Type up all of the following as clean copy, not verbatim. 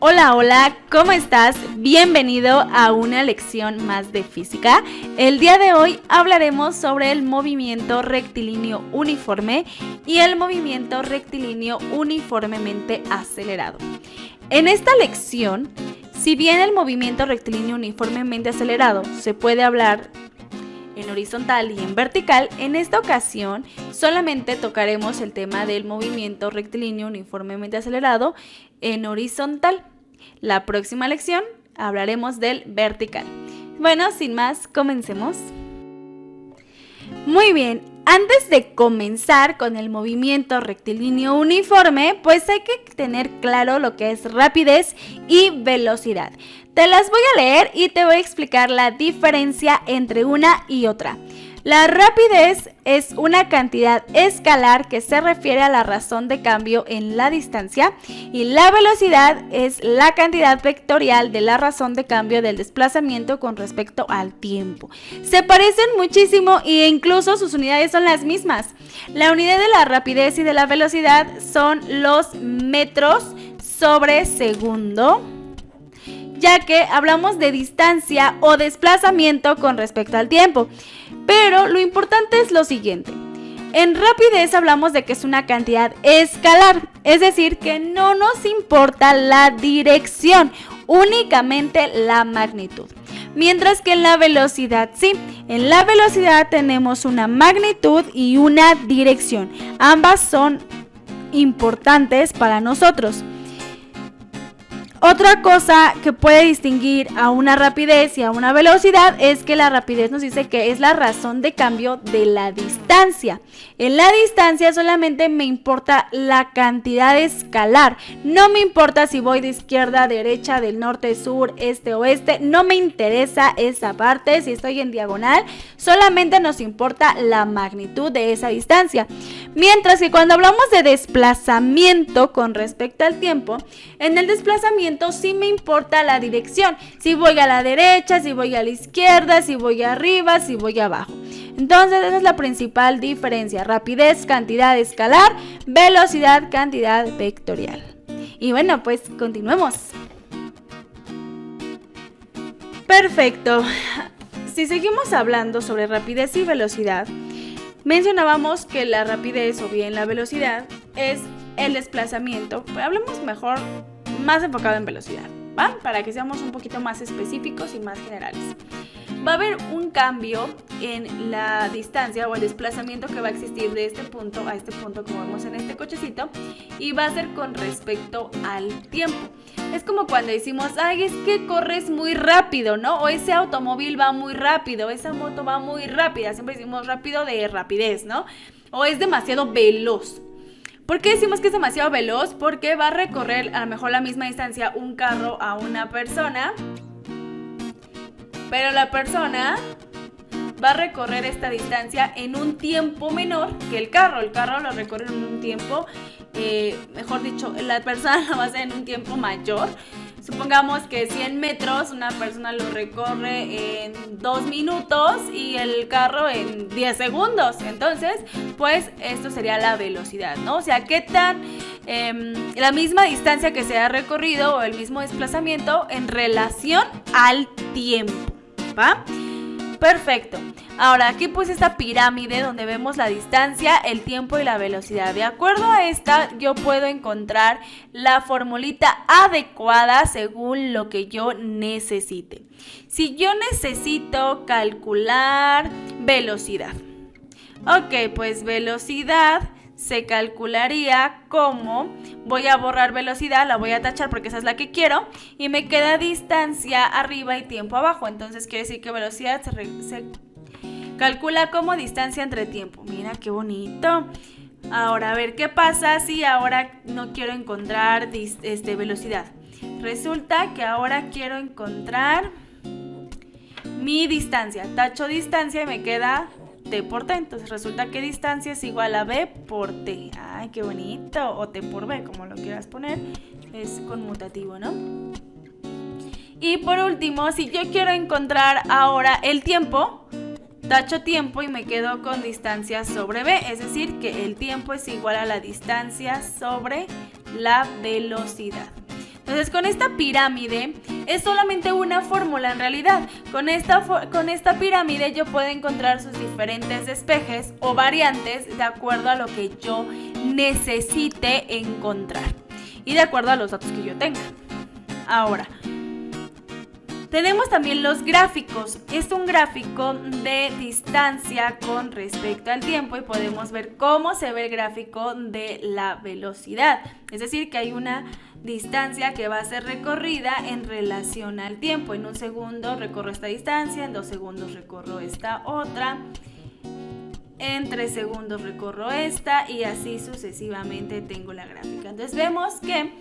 Hola, hola, ¿cómo estás? Bienvenido a una lección más de física. El día de hoy hablaremos sobre el movimiento rectilíneo uniforme y el movimiento rectilíneo uniformemente acelerado. En esta lección, si bien el movimiento rectilíneo uniformemente acelerado se puede hablar en horizontal y en vertical, en esta ocasión solamente tocaremos el tema del movimiento rectilíneo uniformemente acelerado en horizontal. La próxima lección hablaremos del vertical. Bueno, sin más, comencemos. Muy bien, antes de comenzar con el movimiento rectilíneo uniforme, pues hay que tener claro lo que es rapidez y velocidad. Te las voy a leer y te voy a explicar la diferencia entre una y otra. La rapidez es una cantidad escalar que se refiere a la razón de cambio en la distancia y la velocidad es la cantidad vectorial de la razón de cambio del desplazamiento con respecto al tiempo. Se parecen muchísimo e incluso sus unidades son las mismas. La unidad de la rapidez y de la velocidad son los metros sobre segundo, ya que hablamos de distancia o desplazamiento con respecto al tiempo. Pero lo importante es lo siguiente. En rapidez hablamos de que es una cantidad escalar, es decir, que no nos importa la dirección, únicamente la magnitud. Mientras que en la velocidad sí, en la velocidad tenemos una magnitud y una dirección. Ambas son importantes para nosotros. Otra cosa que puede distinguir a una rapidez y a una velocidad es que la rapidez nos dice que es la razón de cambio de la distancia. En la distancia solamente me importa la cantidad escalar. No me importa si voy de izquierda a derecha, del norte, sur, este, oeste. No me interesa esa parte, si estoy en diagonal. Solamente nos importa la magnitud de esa distancia. Mientras que cuando hablamos de desplazamiento con respecto al tiempo, en el desplazamiento sí me importa la dirección, si voy a la derecha, si voy a la izquierda, si voy arriba, si voy abajo. Entonces esa es la principal diferencia: rapidez, cantidad escalar; velocidad, cantidad vectorial. Y bueno, pues continuemos. Perfecto. Si seguimos hablando sobre rapidez y velocidad, mencionábamos que la rapidez o bien la velocidad es el desplazamiento. Hablemos mejor más enfocado en velocidad, ¿va? Para que seamos un poquito más específicos y más generales. Va a haber un cambio en la distancia o el desplazamiento que va a existir de este punto a este punto, como vemos en este cochecito, y va a ser con respecto al tiempo. Es como cuando decimos, ay, es que corres muy rápido, ¿no? O ese automóvil va muy rápido, esa moto va muy rápida. Siempre decimos rápido de rapidez, ¿no? O es demasiado veloz. ¿Por qué decimos que es demasiado veloz? Porque va a recorrer a lo mejor la misma distancia un carro a una persona, pero la persona va a recorrer esta distancia en un tiempo menor que el carro. El carro lo recorre en un tiempo, mejor dicho, la persona lo va a hacer en un tiempo mayor. Supongamos que 100 metros una persona lo recorre en 2 minutos y el carro en 10 segundos. Entonces, pues esto sería la velocidad, ¿no? O sea, qué tan la misma distancia que se ha recorrido o el mismo desplazamiento en relación al tiempo, ¿va? Perfecto. Ahora aquí puse esta pirámide donde vemos la distancia, el tiempo y la velocidad. De acuerdo a esta, yo puedo encontrar la formulita adecuada según lo que yo necesite. Si yo necesito calcular velocidad, ok, pues velocidad se calcularía como, voy a borrar velocidad, la voy a tachar porque esa es la que quiero, y me queda distancia arriba y tiempo abajo. Entonces quiere decir que velocidad se calcula como distancia entre tiempo. Mira qué bonito. Ahora, a ver, ¿qué pasa si ahora no quiero encontrar velocidad? Resulta que ahora quiero encontrar mi distancia. Tacho distancia y me queda T por T. Entonces resulta que distancia es igual a B por T. Ay, qué bonito. O T por B, como lo quieras poner. Es conmutativo, ¿no? Y por último, si yo quiero encontrar ahora el tiempo, tacho tiempo y me quedo con distancia sobre B. Es decir, que el tiempo es igual a la distancia sobre la velocidad. Entonces, con esta pirámide es solamente una fórmula en realidad. Con esta pirámide yo puedo encontrar sus diferentes despejes o variantes de acuerdo a lo que yo necesite encontrar y de acuerdo a los datos que yo tenga. Ahora, tenemos también los gráficos. Es un gráfico de distancia con respecto al tiempo y podemos ver cómo se ve el gráfico de la velocidad. Es decir, que hay una distancia que va a ser recorrida en relación al tiempo. En un segundo recorro esta distancia, en 2 segundos recorro esta otra, en 3 segundos recorro esta y así sucesivamente tengo la gráfica. Entonces vemos que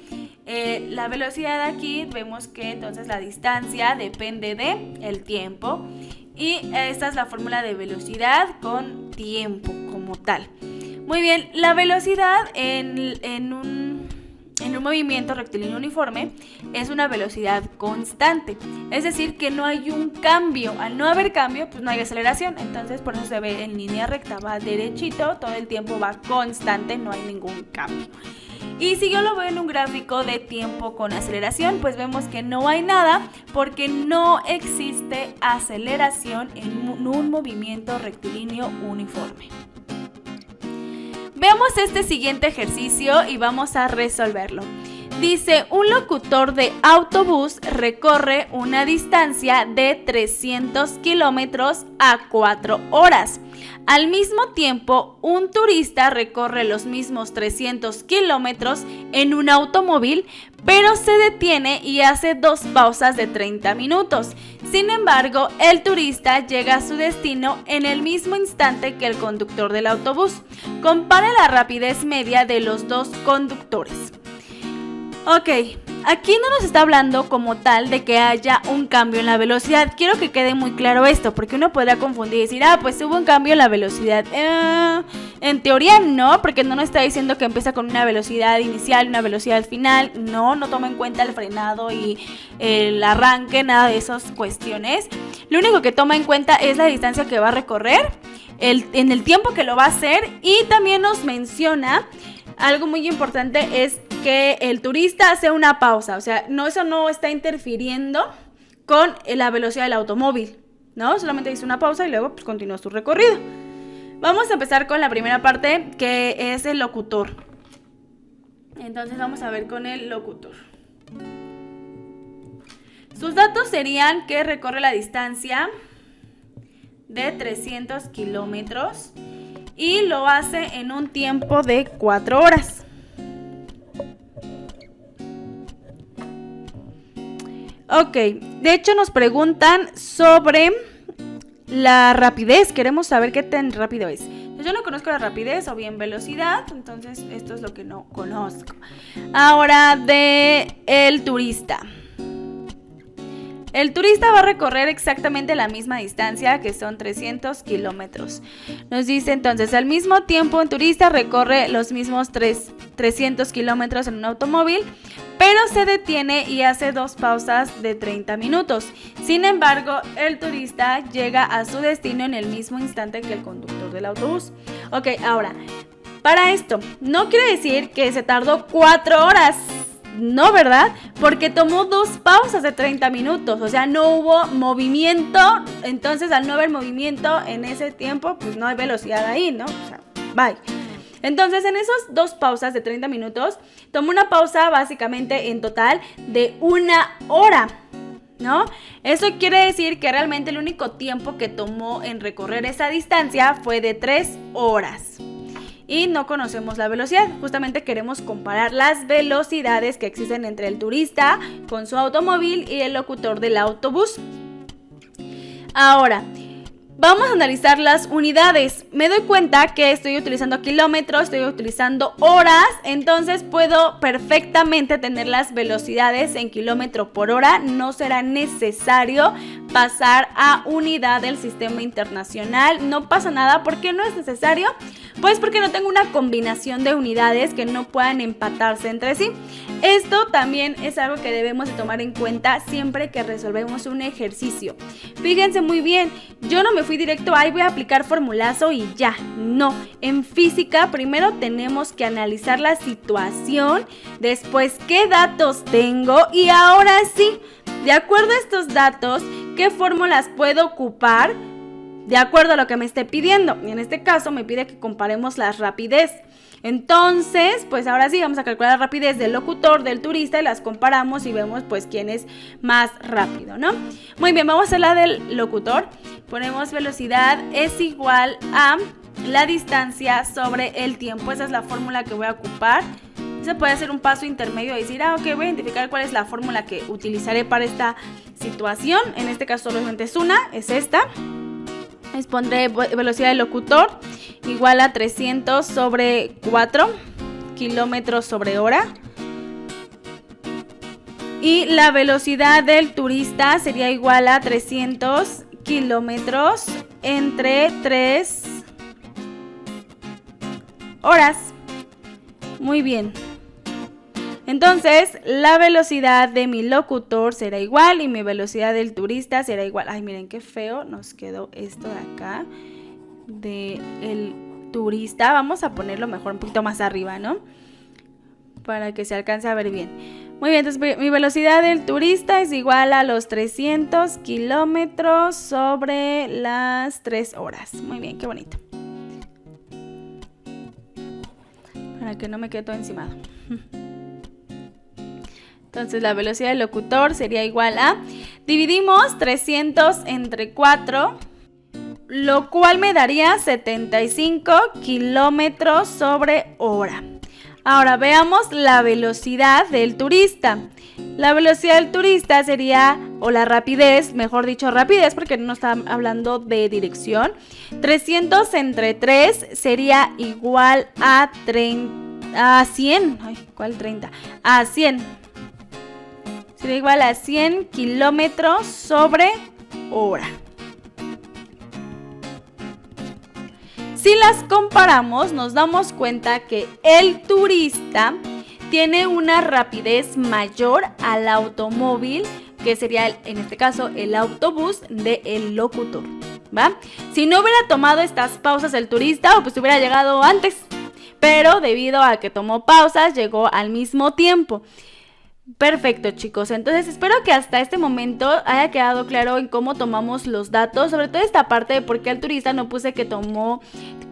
la velocidad aquí, vemos que entonces la distancia depende del tiempo y esta es la fórmula de velocidad con tiempo como tal. Muy bien, la velocidad en un movimiento rectilíneo uniforme es una velocidad constante, es decir, que no hay un cambio. Al no haber cambio, pues no hay aceleración, entonces por eso se ve en línea recta, va derechito, todo el tiempo va constante, no hay ningún cambio. Y si yo lo veo en un gráfico de tiempo con aceleración, pues vemos que no hay nada porque no existe aceleración en un movimiento rectilíneo uniforme. Veamos este siguiente ejercicio y vamos a resolverlo. Dice, un locutor de autobús recorre una distancia de 300 kilómetros a 4 horas. Al mismo tiempo, un turista recorre los mismos 300 kilómetros en un automóvil, pero se detiene y hace 2 pausas de 30 minutos. Sin embargo, el turista llega a su destino en el mismo instante que el conductor del autobús. Compare la rapidez media de los 2 conductores. Ok, aquí no nos está hablando como tal de que haya un cambio en la velocidad. Quiero que quede muy claro esto, porque uno podría confundir y decir, pues hubo un cambio en la velocidad. En teoría no, porque no nos está diciendo que empieza con una velocidad inicial, una velocidad final. No toma en cuenta el frenado y el arranque, nada de esas cuestiones. Lo único que toma en cuenta es la distancia que va a recorrer, en el tiempo que lo va a hacer, y también nos menciona algo muy importante, es que el turista hace una pausa, o sea, eso no está interfiriendo con la velocidad del automóvil, ¿no? Solamente hizo una pausa y luego pues continúa su recorrido. Vamos a empezar con la primera parte, que es el locutor. Entonces vamos a ver con el locutor. Sus datos serían que recorre la distancia de 300 kilómetros y lo hace en un tiempo de 4 horas. Ok, de hecho nos preguntan sobre la rapidez. Queremos saber qué tan rápido es. Yo no conozco la rapidez o bien velocidad, entonces esto es lo que no conozco. Ahora, de el turista. El turista va a recorrer exactamente la misma distancia, que son 300 kilómetros. Nos dice entonces, al mismo tiempo un turista recorre los mismos 300 kilómetros en un automóvil, pero se detiene y hace 2 pausas de 30 minutos. Sin embargo, el turista llega a su destino en el mismo instante que el conductor del autobús. Ok, ahora, para esto, no quiere decir que se tardó 4 horas. No, ¿verdad? Porque tomó 2 pausas de 30 minutos, o sea, no hubo movimiento. Entonces, al no haber movimiento en ese tiempo, pues no hay velocidad ahí, ¿no? O sea, bye. Entonces, en esos 2 pausas de 30 minutos, tomó una pausa básicamente en total de 1 hora, ¿no? Eso quiere decir que realmente el único tiempo que tomó en recorrer esa distancia fue de 3 horas. Y no conocemos la velocidad, justamente queremos comparar las velocidades que existen entre el turista con su automóvil y el locutor del autobús. Ahora, vamos a analizar las unidades. Me doy cuenta que estoy utilizando kilómetros, estoy utilizando horas, entonces puedo perfectamente tener las velocidades en kilómetro por hora. No será necesario pasar a unidad del sistema internacional. No pasa nada. ¿Por qué no es necesario? Pues porque no tengo una combinación de unidades que no puedan empatarse entre sí. Esto también es algo que debemos de tomar en cuenta siempre que resolvemos un ejercicio. Fíjense muy bien, yo no me fui directo, ahí voy a aplicar formulazo y ya. No, en física primero tenemos que analizar la situación, después qué datos tengo y ahora sí, de acuerdo a estos datos, qué fórmulas puedo ocupar de acuerdo a lo que me esté pidiendo. Y en este caso me pide que comparemos la rapidez. Entonces, pues ahora sí vamos a calcular la rapidez del locutor, del turista y las comparamos y vemos pues quién es más rápido, ¿no? Muy bien, vamos a hacer la del locutor. Ponemos velocidad es igual a la distancia sobre el tiempo. Esa es la fórmula que voy a ocupar. Se puede hacer un paso intermedio y decir, ok, voy a identificar cuál es la fórmula que utilizaré para esta situación. En este caso solamente es una, es esta. Les pondré velocidad del locutor igual a 300 sobre 4 kilómetros sobre hora. Y la velocidad del turista sería igual a 300 kilómetros entre 3 horas. Muy bien. Entonces, la velocidad de mi locutor será igual y mi velocidad del turista será igual. Ay, miren qué feo nos quedó esto de acá, del turista. Vamos a ponerlo mejor un poquito más arriba, ¿no? Para que se alcance a ver bien. Muy bien, entonces mi velocidad del turista es igual a los 300 kilómetros sobre las 3 horas. Muy bien, qué bonito. Para que no me quede todo encimado. Entonces la velocidad del locutor sería igual a, dividimos 300 entre 4, lo cual me daría 75 kilómetros sobre hora. Ahora veamos la velocidad del turista. La velocidad del turista sería, o la rapidez, mejor dicho rapidez porque no está hablando de dirección. 300 entre 3 sería igual a 100. Ay, ¿cuál 30? A 100. Sería igual a 100 kilómetros sobre hora. Si las comparamos, nos damos cuenta que el turista tiene una rapidez mayor al automóvil, que sería, en este caso, el autobús del locutor, ¿va? Si no hubiera tomado estas pausas el turista, pues hubiera llegado antes, pero debido a que tomó pausas, llegó al mismo tiempo. Perfecto, chicos, entonces espero que hasta este momento haya quedado claro en cómo tomamos los datos, sobre todo esta parte de por qué al turista no puse que tomó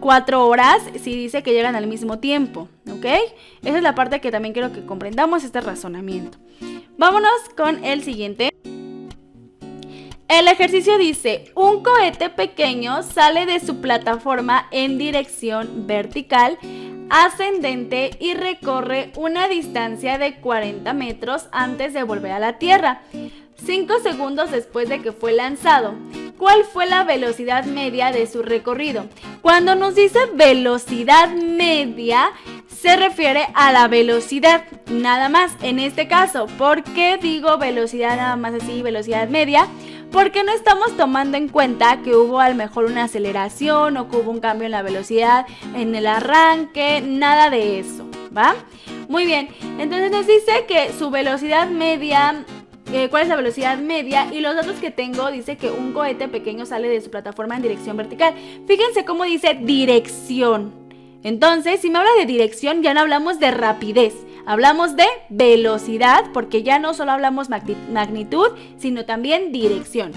4 horas si dice que llegan al mismo tiempo, ¿ok? Esa es la parte que también quiero que comprendamos este razonamiento. Vámonos con el siguiente. El ejercicio dice, un cohete pequeño sale de su plataforma en dirección vertical ascendente y recorre una distancia de 40 metros antes de volver a la Tierra, 5 segundos después de que fue lanzado. ¿Cuál fue la velocidad media de su recorrido? Cuando nos dice velocidad media, se refiere a la velocidad nada más. En este caso, ¿por qué digo velocidad nada más así, velocidad media? Porque no estamos tomando en cuenta que hubo a lo mejor una aceleración o que hubo un cambio en la velocidad en el arranque, nada de eso, ¿va? Muy bien, entonces nos dice que su velocidad media, ¿cuál es la velocidad media? Y los datos que tengo dice que un cohete pequeño sale de su plataforma en dirección vertical. Fíjense cómo dice dirección. Entonces, si me habla de dirección, ya no hablamos de rapidez. Hablamos de velocidad porque ya no solo hablamos magnitud, sino también dirección.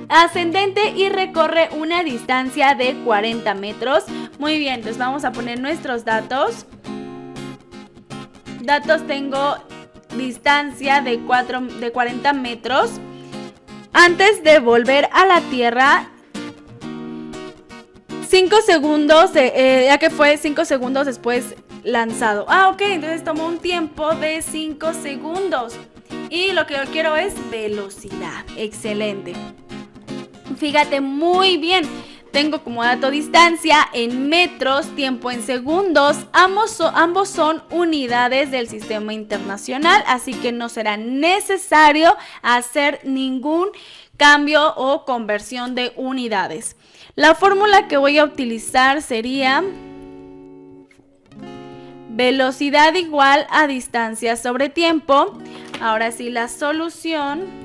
Ascendente y recorre una distancia de 40 metros. Muy bien, entonces vamos a poner nuestros datos. Datos tengo distancia de 40 metros. Antes de volver a la Tierra, 5 segundos, ya que fue 5 segundos después lanzado. Ok, entonces tomó un tiempo de 5 segundos. Y lo que yo quiero es velocidad. Excelente. Fíjate muy bien. Tengo como dato distancia en metros, tiempo en segundos. Ambos son unidades del sistema internacional, así que no será necesario hacer ningún cambio o conversión de unidades. La fórmula que voy a utilizar sería velocidad igual a distancia sobre tiempo. Ahora sí, la solución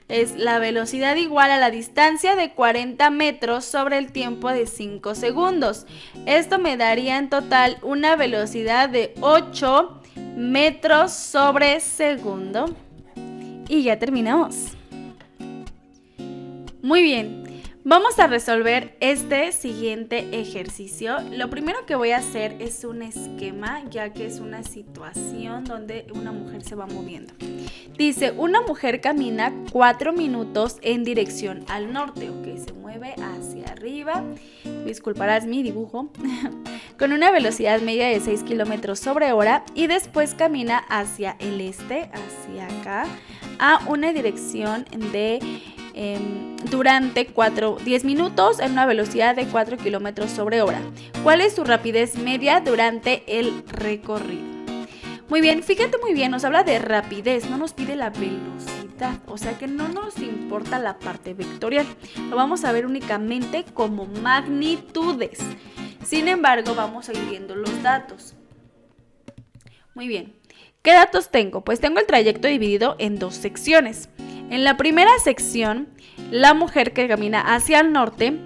es la velocidad igual a la distancia de 40 metros sobre el tiempo de 5 segundos. Esto me daría en total una velocidad de 8 metros sobre segundo. Y ya terminamos. Muy bien. Vamos a resolver este siguiente ejercicio. Lo primero que voy a hacer es un esquema, ya que es una situación donde una mujer se va moviendo. Dice, una mujer camina 4 minutos en dirección al norte, ok, se mueve hacia arriba, disculparás mi dibujo, con una velocidad media de 6 kilómetros sobre hora y después camina hacia el este, hacia acá, a una dirección de durante 10 minutos en una velocidad de 4 kilómetros sobre hora. ¿Cuál es su rapidez media durante el recorrido? Muy bien, fíjate muy bien, nos habla de rapidez, no nos pide la velocidad, o sea que no nos importa la parte vectorial. Lo vamos a ver únicamente como magnitudes. Sin embargo, vamos a ir viendo los datos. Muy bien, ¿qué datos tengo? Pues tengo el trayecto dividido en 2 secciones. En la primera sección, la mujer que camina hacia el norte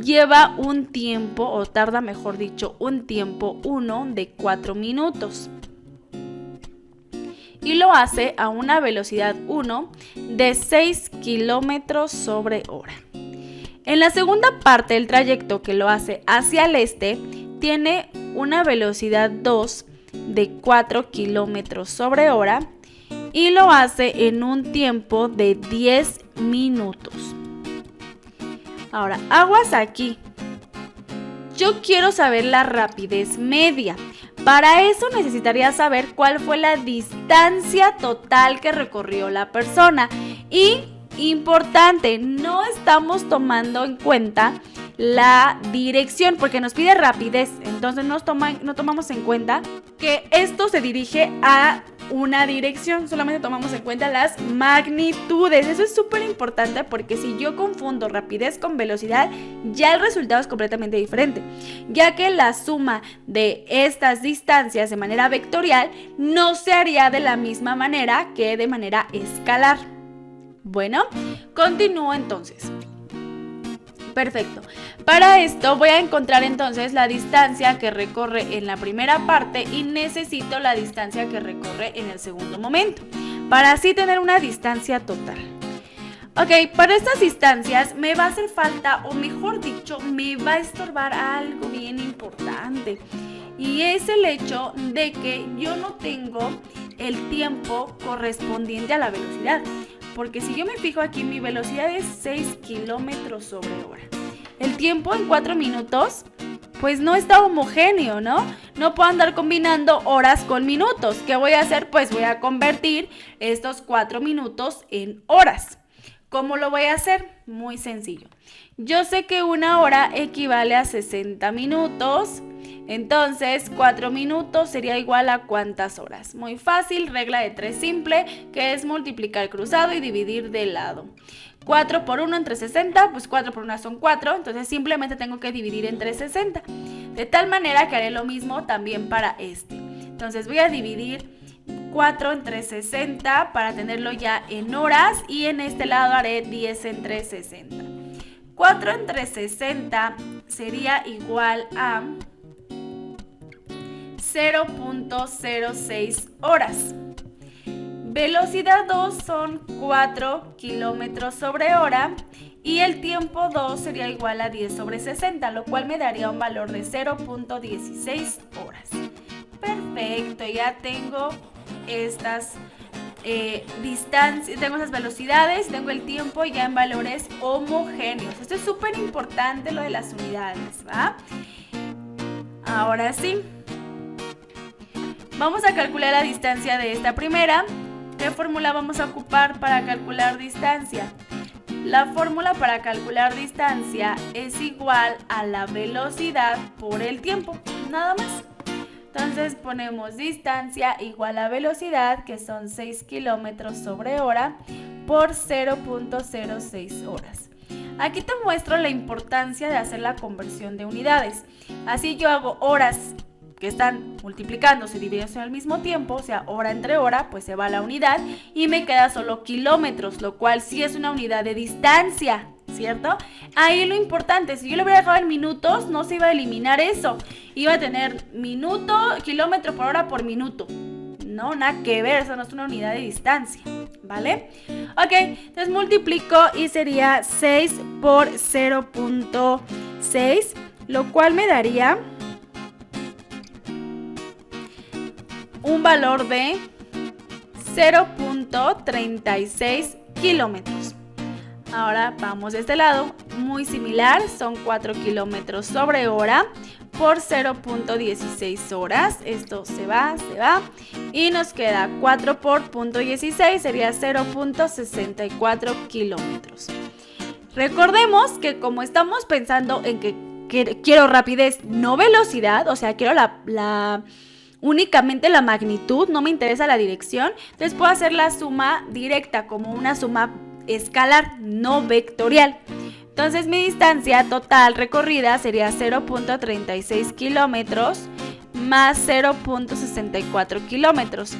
lleva un tiempo, o tarda mejor dicho, un tiempo 1 de 4 minutos. Y lo hace a una velocidad 1 de 6 kilómetros sobre hora. En la segunda parte del trayecto que lo hace hacia el este, tiene una velocidad 2 de 4 kilómetros sobre hora. Y lo hace en un tiempo de 10 minutos. Ahora, aguas aquí. Yo quiero saber la rapidez media. Para eso necesitaría saber cuál fue la distancia total que recorrió la persona. Y, importante, no estamos tomando en cuenta la dirección porque nos pide rapidez. Entonces no tomamos en cuenta que esto se dirige a una dirección, solamente tomamos en cuenta las magnitudes. Eso es súper importante porque si yo confundo rapidez con velocidad, ya el resultado es completamente diferente, ya que la suma de estas distancias de manera vectorial no se haría de la misma manera que de manera escalar. Bueno, continúo entonces. Perfecto. Para esto voy a encontrar entonces la distancia que recorre en la primera parte y necesito la distancia que recorre en el segundo momento, para así tener una distancia total. Ok, para estas distancias me va a hacer falta, o mejor dicho, me va a estorbar algo bien importante. Y es el hecho de que yo no tengo el tiempo correspondiente a la velocidad. Porque si yo me fijo aquí, mi velocidad es 6 kilómetros sobre hora. El tiempo en 4 minutos, pues no está homogéneo, ¿no? No puedo andar combinando horas con minutos. ¿Qué voy a hacer? Pues voy a convertir estos 4 minutos en horas. ¿Cómo lo voy a hacer? Muy sencillo. Yo sé que una hora equivale a 60 minutos. Entonces, 4 minutos sería igual a ¿cuántas horas? Muy fácil, regla de 3 simple, que es multiplicar cruzado y dividir de lado. 4 por 1 entre 60, pues 4 por 1 son 4, entonces simplemente tengo que dividir entre 60. De tal manera que haré lo mismo también para este. Entonces voy a dividir 4 entre 60 para tenerlo ya en horas y en este lado haré 10 entre 60. 4 entre 60 sería igual a 0.06 horas. Velocidad 2 son 4 kilómetros sobre hora y el tiempo 2 sería igual a 10 sobre 60, lo cual me daría un valor de 0.16 horas. Perfecto, ya tengo estas distancias, tengo esas velocidades, tengo el tiempo ya en valores homogéneos. Esto es súper importante, lo de las unidades, ¿va? Ahora sí. Vamos a calcular la distancia de esta primera. ¿Qué fórmula vamos a ocupar para calcular distancia? La fórmula para calcular distancia es igual a la velocidad por el tiempo, nada más. Entonces ponemos distancia igual a velocidad, que son 6 kilómetros sobre hora, por 0.06 horas. Aquí te muestro la importancia de hacer la conversión de unidades. Así yo hago horas que están multiplicándose y dividiéndose al mismo tiempo, o sea, hora entre hora, pues se va la unidad y me queda solo kilómetros, lo cual sí es una unidad de distancia, ¿cierto? Ahí lo importante, si yo lo hubiera dejado en minutos, no se iba a eliminar eso. Iba a tener kilómetro por hora por minuto. No, nada que ver, eso no es una unidad de distancia, ¿vale? Ok, entonces multiplico y sería 6 por 0.6, lo cual me daría un valor de 0.36 kilómetros. Ahora vamos de este lado, muy similar, son 4 kilómetros sobre hora por 0.16 horas. Esto se va y nos queda 4 por 0.16, sería 0.64 kilómetros. Recordemos que como estamos pensando en que quiero rapidez, no velocidad, o sea, quiero únicamente la magnitud, no me interesa la dirección, entonces puedo hacer la suma directa como una suma escalar, no vectorial. Entonces mi distancia total recorrida sería 0.36 kilómetros más 0.64 kilómetros,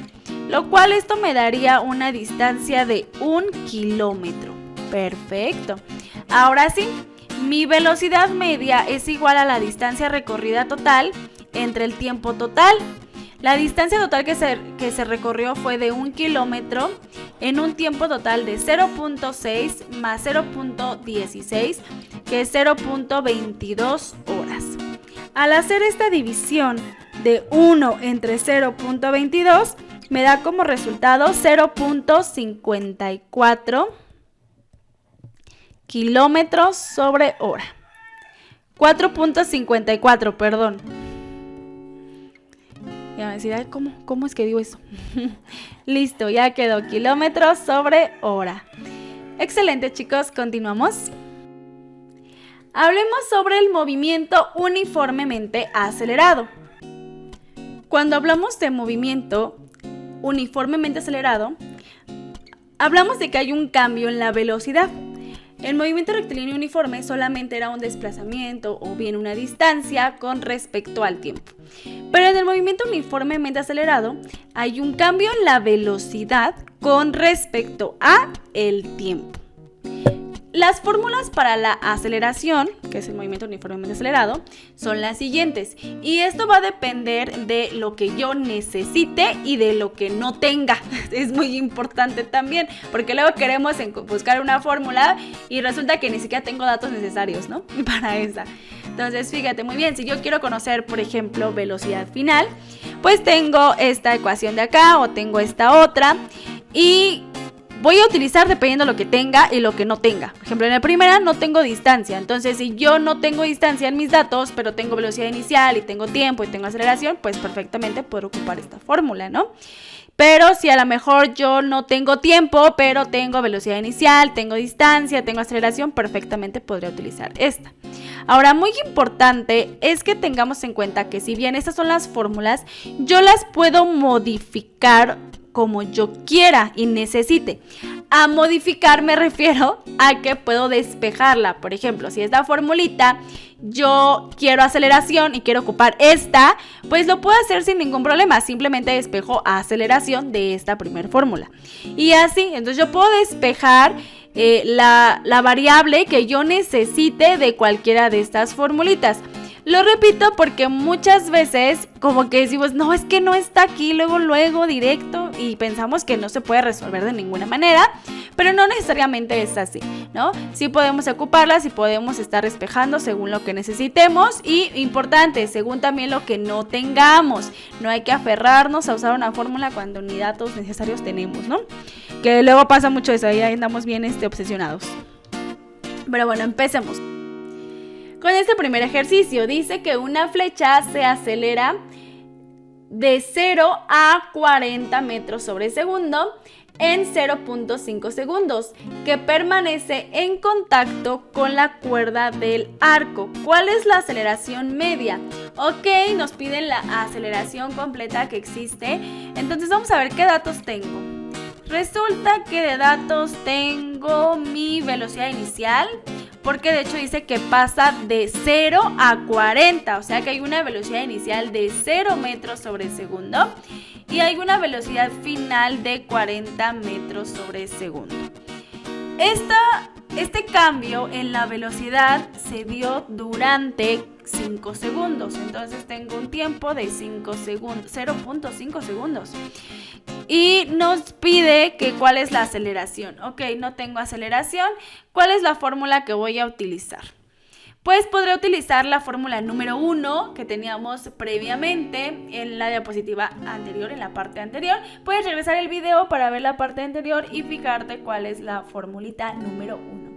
lo cual esto me daría una distancia de 1 kilómetro. Perfecto. Ahora sí, mi velocidad media es igual a la distancia recorrida total entre el tiempo total. La distancia total que se recorrió fue de 1 kilómetro en un tiempo total de 0.6 más 0.16, que es 0.22 horas. Al hacer esta división de 1 entre 0.22, me da como resultado 0.54 kilómetros sobre hora. 4.54, perdón. Ya me decía, ¿cómo es que digo eso? Listo, ya quedó, kilómetros sobre hora. Excelente, chicos, continuamos. Hablemos sobre el movimiento uniformemente acelerado. Cuando hablamos de movimiento uniformemente acelerado, hablamos de que hay un cambio en la velocidad. El movimiento rectilíneo uniforme solamente era un desplazamiento o bien una distancia con respecto al tiempo. Pero en el movimiento uniformemente acelerado hay un cambio en la velocidad con respecto a el tiempo. Las fórmulas para la aceleración, que es el movimiento uniformemente acelerado, son las siguientes. Y esto va a depender de lo que yo necesite y de lo que no tenga. Es muy importante también, porque luego queremos buscar una fórmula y resulta que ni siquiera tengo datos necesarios, ¿no? Para esa. Entonces, fíjate muy bien, si yo quiero conocer, por ejemplo, velocidad final, pues tengo esta ecuación de acá o tengo esta otra y voy a utilizar dependiendo de lo que tenga y lo que no tenga. Por ejemplo, en la primera no tengo distancia. Entonces, si yo no tengo distancia en mis datos, pero tengo velocidad inicial y tengo tiempo y tengo aceleración, pues perfectamente puedo ocupar esta fórmula, ¿no? Pero si a lo mejor yo no tengo tiempo, pero tengo velocidad inicial, tengo distancia, tengo aceleración, perfectamente podría utilizar esta. Ahora, muy importante es que tengamos en cuenta que si bien estas son las fórmulas, yo las puedo modificar como yo quiera y necesite. A modificar me refiero a que puedo despejarla. Por ejemplo, si esta formulita yo quiero aceleración y quiero ocupar esta, pues lo puedo hacer sin ningún problema. Simplemente despejo aceleración de esta primera fórmula. Y así, entonces yo puedo despejar la variable que yo necesite de cualquiera de estas formulitas. Lo repito porque muchas veces como que decimos, no, es que no está aquí luego directo y pensamos que no se puede resolver de ninguna manera, pero no necesariamente es así, ¿no? Sí podemos ocuparla, sí podemos estar despejando según lo que necesitemos y, importante, según también lo que no tengamos. No hay que aferrarnos a usar una fórmula cuando ni datos necesarios tenemos, ¿no? Que luego pasa mucho eso, ahí andamos bien obsesionados. Pero bueno, empecemos. Con este primer ejercicio dice que una flecha se acelera de 0 a 40 metros sobre segundo en 0.5 segundos, que permanece en contacto con la cuerda del arco. ¿Cuál es la aceleración media? Ok, nos piden la aceleración completa que existe. Entonces vamos a ver qué datos tengo. Resulta que de datos tengo mi velocidad inicial. porque de hecho dice que pasa de 0 a 40, o sea que hay una velocidad inicial de 0 metros sobre segundo y hay una velocidad final de 40 metros sobre segundo. Este cambio en la velocidad se dio durante 5 segundos, entonces tengo un tiempo de 5 segundos, 0.5 segundos. Y nos pide que cuál es la aceleración. Ok, no tengo aceleración. ¿Cuál es la fórmula que voy a utilizar? Pues podré utilizar la fórmula número 1 que teníamos previamente en la diapositiva anterior, en la parte anterior. Puedes regresar el video para ver la parte anterior y fijarte cuál es la formulita número 1.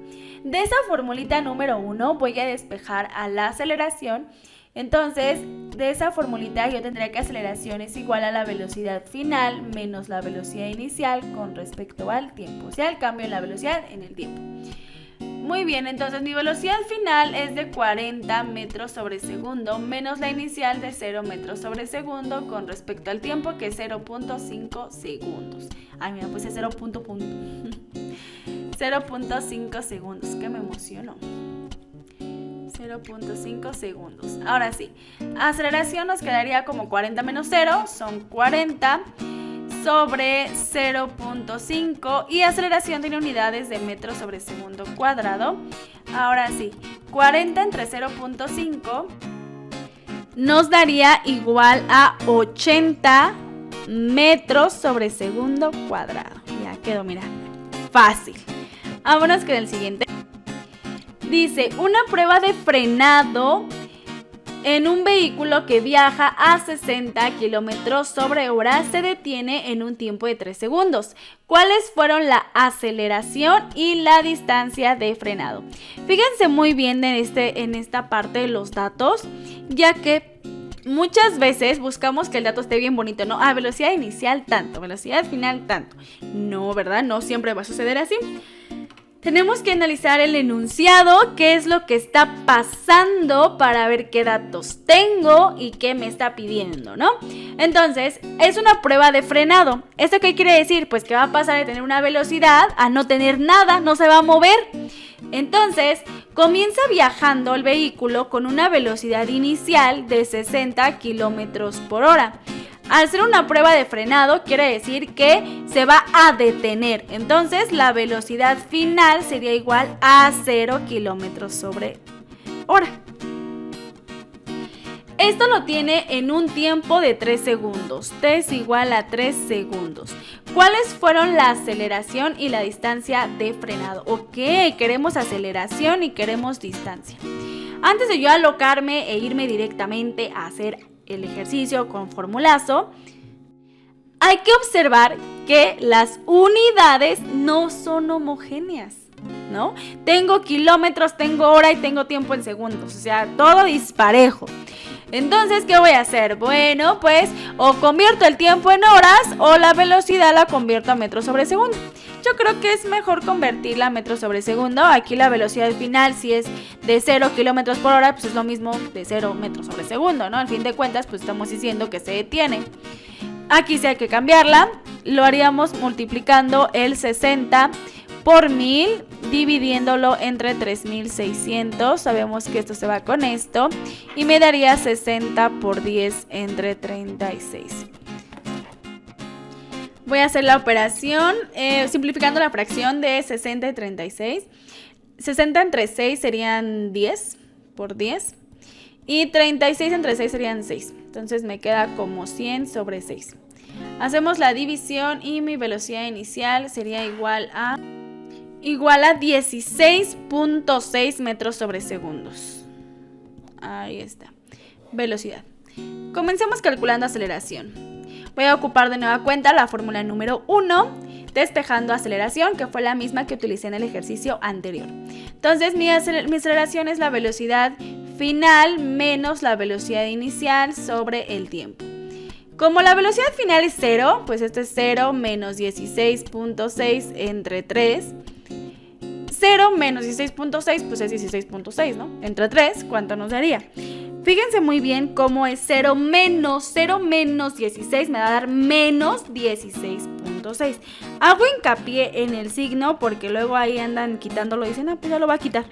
De esa formulita número 1 voy a despejar a la aceleración. Entonces, de esa formulita yo tendría que aceleración es igual a la velocidad final menos la velocidad inicial con respecto al tiempo, o sea, el cambio en la velocidad en el tiempo. Muy bien, entonces mi velocidad final es de 40 metros sobre segundo menos la inicial de 0 metros sobre segundo con respecto al tiempo, que es 0.5 segundos. Ay, mira, pues es 0.5 segundos, que me emociono. 0.5 segundos. Ahora sí, aceleración nos quedaría como 40 menos 0, son 40 sobre 0.5 y aceleración tiene unidades de metros sobre segundo cuadrado. Ahora sí, 40 entre 0.5 nos daría igual a 80 metros sobre segundo cuadrado. Ya quedó, mira, fácil. Vámonos con el siguiente. Dice, una prueba de frenado en un vehículo que viaja a 60 kilómetros sobre hora se detiene en un tiempo de 3 segundos. ¿Cuáles fueron la aceleración y la distancia de frenado? Fíjense muy bien en esta parte de los datos, ya que muchas veces buscamos que el dato esté bien bonito, ¿no? Velocidad inicial tanto, velocidad final tanto. No, ¿verdad? No siempre va a suceder así. Tenemos que analizar el enunciado, qué es lo que está pasando para ver qué datos tengo y qué me está pidiendo, ¿no? Entonces, es una prueba de frenado. ¿Esto qué quiere decir? Pues que va a pasar de tener una velocidad a no tener nada, no se va a mover. Entonces, comienza viajando el vehículo con una velocidad inicial de 60 kilómetros por hora. Al ser una prueba de frenado, quiere decir que se va a detener. Entonces, la velocidad final sería igual a 0 kilómetros sobre hora. Esto lo tiene en un tiempo de 3 segundos. T es igual a 3 segundos. ¿Cuáles fueron la aceleración y la distancia de frenado? Ok, queremos aceleración y queremos distancia. Antes de yo alocarme e irme directamente a hacer el ejercicio con formulazo, hay que observar que las unidades no son homogéneas, ¿no? Tengo kilómetros, tengo hora y tengo tiempo en segundos, o sea, todo disparejo. Entonces, ¿qué voy a hacer? Bueno, pues o convierto el tiempo en horas o la velocidad la convierto a metros sobre segundo. Yo creo que es mejor convertirla a metros sobre segundo. Aquí la velocidad final, si es de 0 kilómetros por hora, pues es lo mismo de 0 metros sobre segundo, ¿no? Al fin de cuentas, pues estamos diciendo que se detiene. Aquí sí hay que cambiarla. Lo haríamos multiplicando el 60 por 1000, dividiéndolo entre 3600. Sabemos que esto se va con esto. Y me daría 60 por 10 entre 36. Voy a hacer la operación simplificando la fracción de 60 y 36. 60 entre 6 serían 10 por 10. Y 36 entre 6 serían 6. Entonces me queda como 100 sobre 6. Hacemos la división y mi velocidad inicial sería igual a 16.6 metros sobre segundos. Ahí está. Velocidad. Comencemos calculando aceleración. Voy a ocupar de nueva cuenta la fórmula número 1, despejando aceleración, que fue la misma que utilicé en el ejercicio anterior. Entonces, mi aceleración es la velocidad final menos la velocidad inicial sobre el tiempo. Como la velocidad final es 0, pues esto es 0 menos 16.6 entre 3. 0 menos 16.6, pues es 16.6, ¿no? Entre 3, ¿cuánto nos daría? Fíjense muy bien cómo es 0 menos 16 me va a dar menos 16.6. Hago hincapié en el signo porque luego ahí andan quitándolo y dicen, pues ya lo va a quitar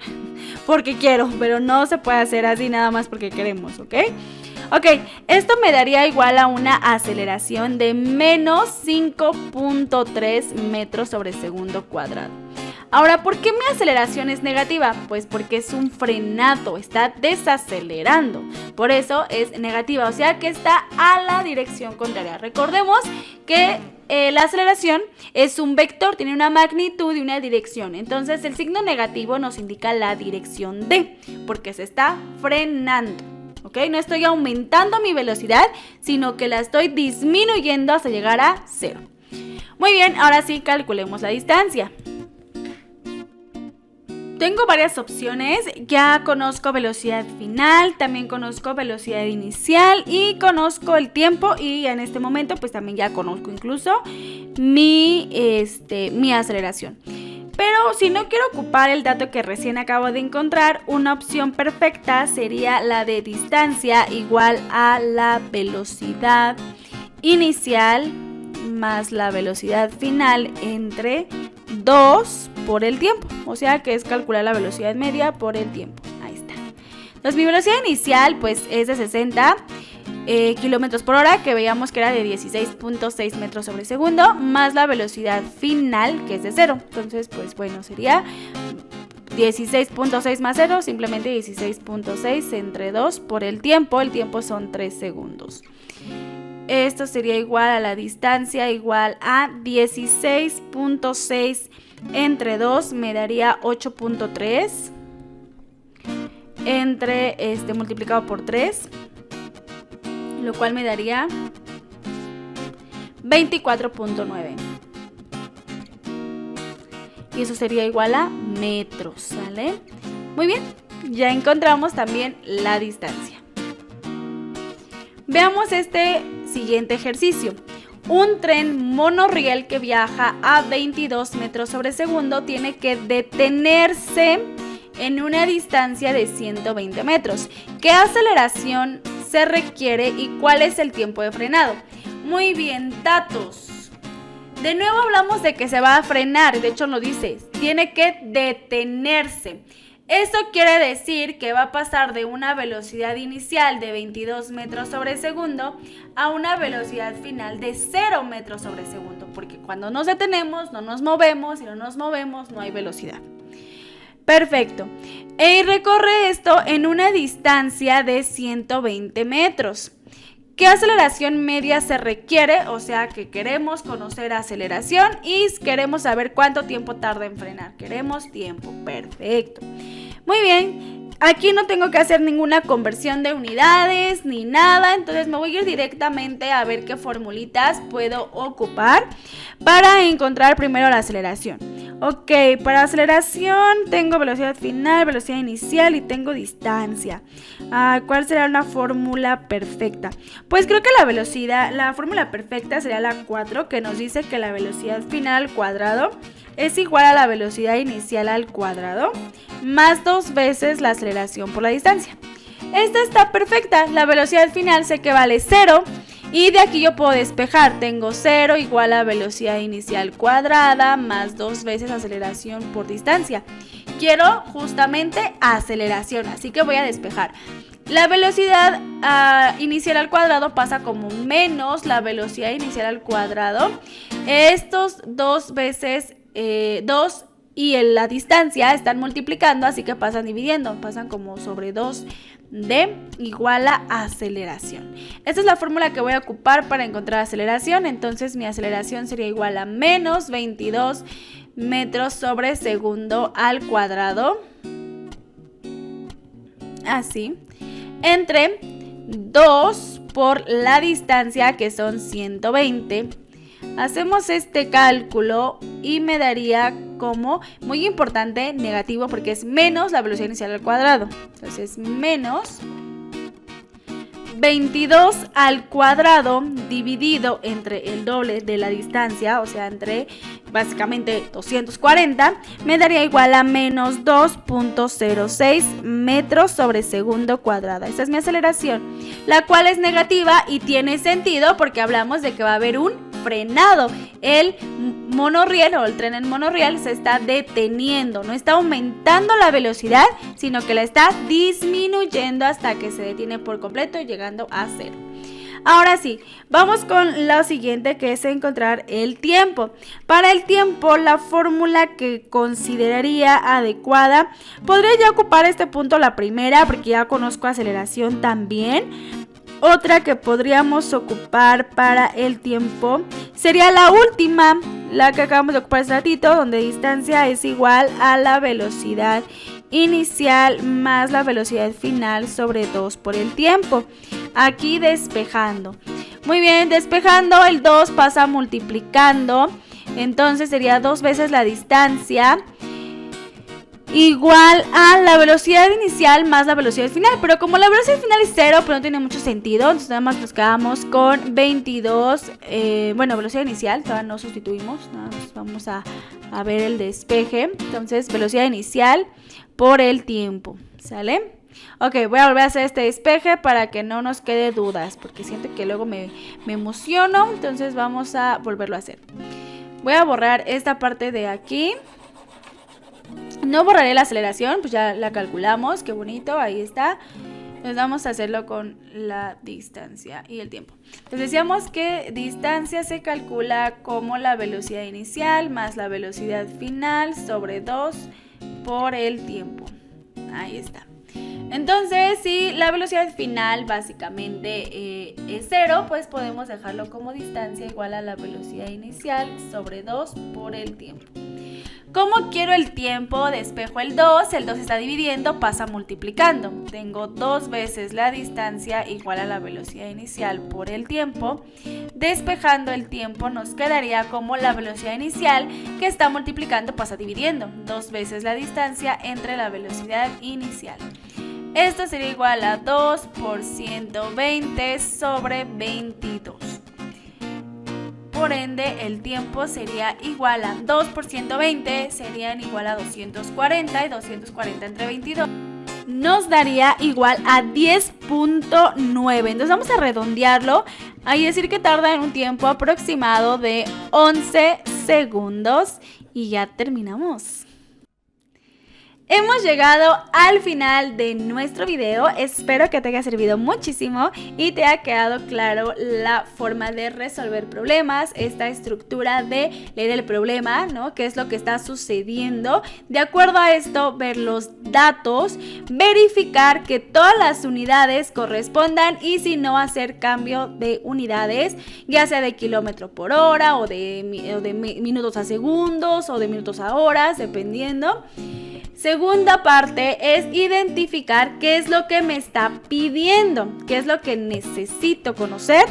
porque quiero, pero no se puede hacer así nada más porque queremos, ¿ok? Ok, esto me daría igual a una aceleración de menos 5.3 metros sobre segundo cuadrado. Ahora, ¿por qué mi aceleración es negativa? Pues porque es un frenado, está desacelerando. Por eso es negativa, o sea que está a la dirección contraria. Recordemos que la aceleración es un vector, tiene una magnitud y una dirección. Entonces el signo negativo nos indica la dirección de, porque se está frenando. ¿Ok? No estoy aumentando mi velocidad, sino que la estoy disminuyendo hasta llegar a 0. Muy bien, ahora sí calculemos la distancia. Tengo varias opciones, ya conozco velocidad final, también conozco velocidad inicial y conozco el tiempo y en este momento pues también ya conozco incluso mi aceleración. Pero si no quiero ocupar el dato que recién acabo de encontrar, una opción perfecta sería la de distancia igual a la velocidad inicial más la velocidad final entre 2 por el tiempo, o sea que es calcular la velocidad media por el tiempo. Ahí está. Entonces mi velocidad inicial pues es de 60 kilómetros por hora, que veíamos que era de 16.6 metros sobre segundo, más la velocidad final que es de 0. Entonces pues bueno, sería 16.6 más 0, simplemente 16.6 entre 2 por el tiempo son 3 segundos. Esto sería igual a la distancia igual a 16.6 entre 2 me daría 8.3 entre multiplicado por 3, lo cual me daría 24.9. Y eso sería igual a metros, ¿sale? Muy bien, ya encontramos también la distancia. Veamos este siguiente ejercicio. Un tren monorriel que viaja a 22 metros sobre segundo tiene que detenerse en una distancia de 120 metros. ¿Qué aceleración se requiere y cuál es el tiempo de frenado? Muy bien, datos. De nuevo hablamos de que se va a frenar, de hecho lo dice, tiene que detenerse. Esto quiere decir que va a pasar de una velocidad inicial de 22 metros sobre segundo a una velocidad final de 0 metros sobre segundo, porque cuando nos detenemos no nos movemos y no nos movemos no hay velocidad. Perfecto. Y recorre esto en una distancia de 120 metros. ¿Qué aceleración media se requiere? O sea que queremos conocer aceleración y queremos saber cuánto tiempo tarda en frenar. Queremos tiempo. Perfecto. Muy bien. Aquí no tengo que hacer ninguna conversión de unidades ni nada. Entonces me voy a ir directamente a ver qué formulitas puedo ocupar para encontrar primero la aceleración. Ok, para aceleración tengo velocidad final, velocidad inicial y tengo distancia. ¿Cuál será una fórmula perfecta? Pues creo que la fórmula perfecta sería la 4, que nos dice que la velocidad final al cuadrado es igual a la velocidad inicial al cuadrado más 2 veces la aceleración por la distancia. Esta está perfecta, la velocidad final sé que vale 0. Y de aquí yo puedo despejar, tengo 0 igual a velocidad inicial cuadrada más 2 veces aceleración por distancia. Quiero justamente aceleración, así que voy a despejar. La velocidad inicial al cuadrado pasa como menos la velocidad inicial al cuadrado. Estos 2 veces 2 y la distancia están multiplicando, así que pasan dividiendo, pasan como sobre 2 de igual a aceleración. Esta es la fórmula que voy a ocupar para encontrar aceleración. Entonces mi aceleración sería igual a menos 22 metros sobre segundo al cuadrado, así, entre 2 por la distancia que son 120. Hacemos este cálculo y me daría como, muy importante, negativo, porque es menos la velocidad inicial al cuadrado. Entonces menos 22 al cuadrado dividido entre el doble de la distancia, o sea, entre básicamente 240, me daría igual a menos 2.06 metros sobre segundo cuadrado. Esta es mi aceleración, la cual es negativa y tiene sentido porque hablamos de que va a haber un frenado. El monorriel o el tren en monorriel se está deteniendo, no está aumentando la velocidad, sino que la está disminuyendo hasta que se detiene por completo, llegando a cero. Ahora sí, vamos con lo siguiente, que es encontrar el tiempo. Para el tiempo, la fórmula que consideraría adecuada, podría ya ocupar este punto la primera, porque ya conozco aceleración también. Otra que podríamos ocupar para el tiempo sería la última, la que acabamos de ocupar hace ratito, donde distancia es igual a la velocidad inicial más la velocidad final sobre 2 por el tiempo. Aquí despejando. Muy bien, despejando, el 2 pasa multiplicando, entonces sería 2 veces la distancia igual a la velocidad inicial más la velocidad final. Pero como la velocidad final es 0, pues no tiene mucho sentido. Entonces nada más nos quedamos con 22. Bueno, velocidad inicial, todavía no sustituimos. Nada más vamos a ver el despeje. Entonces velocidad inicial por el tiempo, ¿sale? Ok, voy a volver a hacer este despeje para que no nos quede dudas, porque siento que luego me emociono. Entonces vamos a volverlo a hacer. Voy a borrar esta parte de aquí. No borraré la aceleración, pues ya la calculamos, qué bonito, ahí está. Entonces vamos a hacerlo con la distancia y el tiempo. Entonces decíamos que distancia se calcula como la velocidad inicial más la velocidad final sobre 2 por el tiempo. Ahí está. Entonces, si la velocidad final básicamente es 0, pues podemos dejarlo como distancia igual a la velocidad inicial sobre 2 por el tiempo. ¿Cómo quiero el tiempo? Despejo el 2 está dividiendo, pasa multiplicando. Tengo 2 veces la distancia igual a la velocidad inicial por el tiempo. Despejando el tiempo nos quedaría como la velocidad inicial que está multiplicando, pasa dividiendo. 2 veces la distancia entre la velocidad inicial. Esto sería igual a 2 por 120 sobre 22. Por ende, el tiempo sería igual a 2 por 120, serían igual a 240, y 240 entre 22 nos daría igual a 10.9. Entonces vamos a redondearlo, y decir que tarda en un tiempo aproximado de 11 segundos y ya terminamos. Hemos llegado al final de nuestro video, espero que te haya servido muchísimo y te haya quedado claro la forma de resolver problemas, esta estructura de leer el problema, ¿no? ¿Qué es lo que está sucediendo? De acuerdo a esto, ver los datos, verificar que todas las unidades correspondan y si no hacer cambio de unidades, ya sea de kilómetro por hora o de minutos a segundos o de minutos a horas, dependiendo. Segunda parte es identificar qué es lo que me está pidiendo, qué es lo que necesito conocer,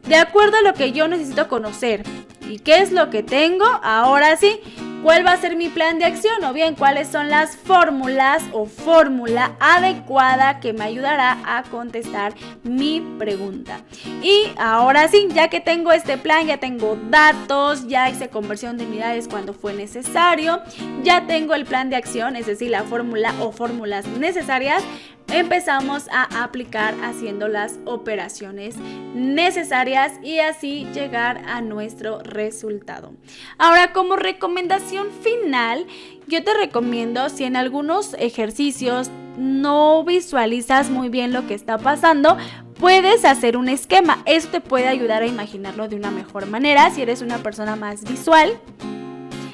de acuerdo a lo que yo necesito conocer. ¿Y qué es lo que tengo? Ahora sí, ¿cuál va a ser mi plan de acción? O bien, ¿cuáles son las fórmulas o fórmula adecuada que me ayudará a contestar mi pregunta? Y ahora sí, ya que tengo este plan, ya tengo datos, ya hice conversión de unidades cuando fue necesario, ya tengo el plan de acción, es decir, la fórmula o fórmulas necesarias, empezamos a aplicar haciendo las operaciones necesarias y así llegar a nuestro resultado. Ahora, como recomendación final, yo te recomiendo, si en algunos ejercicios no visualizas muy bien lo que está pasando, puedes hacer un esquema. Esto te puede ayudar a imaginarlo de una mejor manera si eres una persona más visual.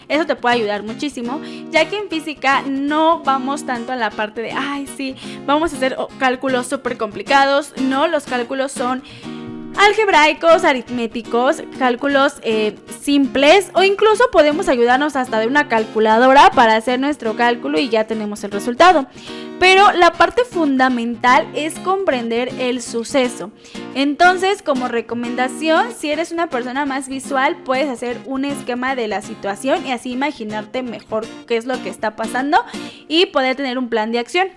Eso te puede ayudar muchísimo, ya que en física no vamos tanto a la parte de, ay, sí, vamos a hacer cálculos súper complicados. No, los cálculos son algebraicos, aritméticos, cálculos simples, o incluso podemos ayudarnos hasta de una calculadora para hacer nuestro cálculo y ya tenemos el resultado. Pero la parte fundamental es comprender el suceso. Entonces, como recomendación, si eres una persona más visual, puedes hacer un esquema de la situación y así imaginarte mejor qué es lo que está pasando y poder tener un plan de acción.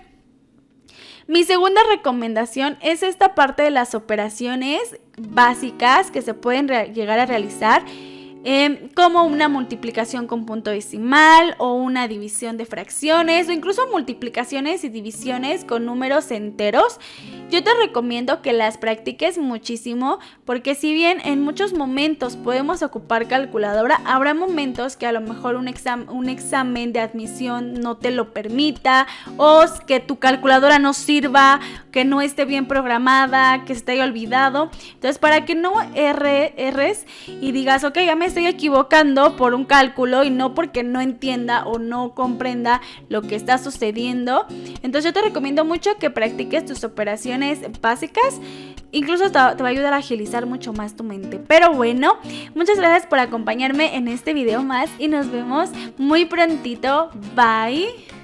Mi segunda recomendación es esta parte de las operaciones básicas que se pueden llegar a realizar, como una multiplicación con punto decimal o una división de fracciones o incluso multiplicaciones y divisiones con números enteros. Yo te recomiendo que las practiques muchísimo, porque si bien en muchos momentos podemos ocupar calculadora, habrá momentos que a lo mejor un examen de admisión no te lo permita, o que tu calculadora no sirva, que no esté bien programada, que se te haya olvidado. Entonces, para que no erres y digas, ok, ya me estoy equivocando por un cálculo y no porque no entienda o no comprenda lo que está sucediendo, entonces yo te recomiendo mucho que practiques tus operaciones básicas. Incluso te va a ayudar a agilizar mucho más tu mente. Pero bueno, muchas gracias por acompañarme en este video más y nos vemos muy prontito. Bye.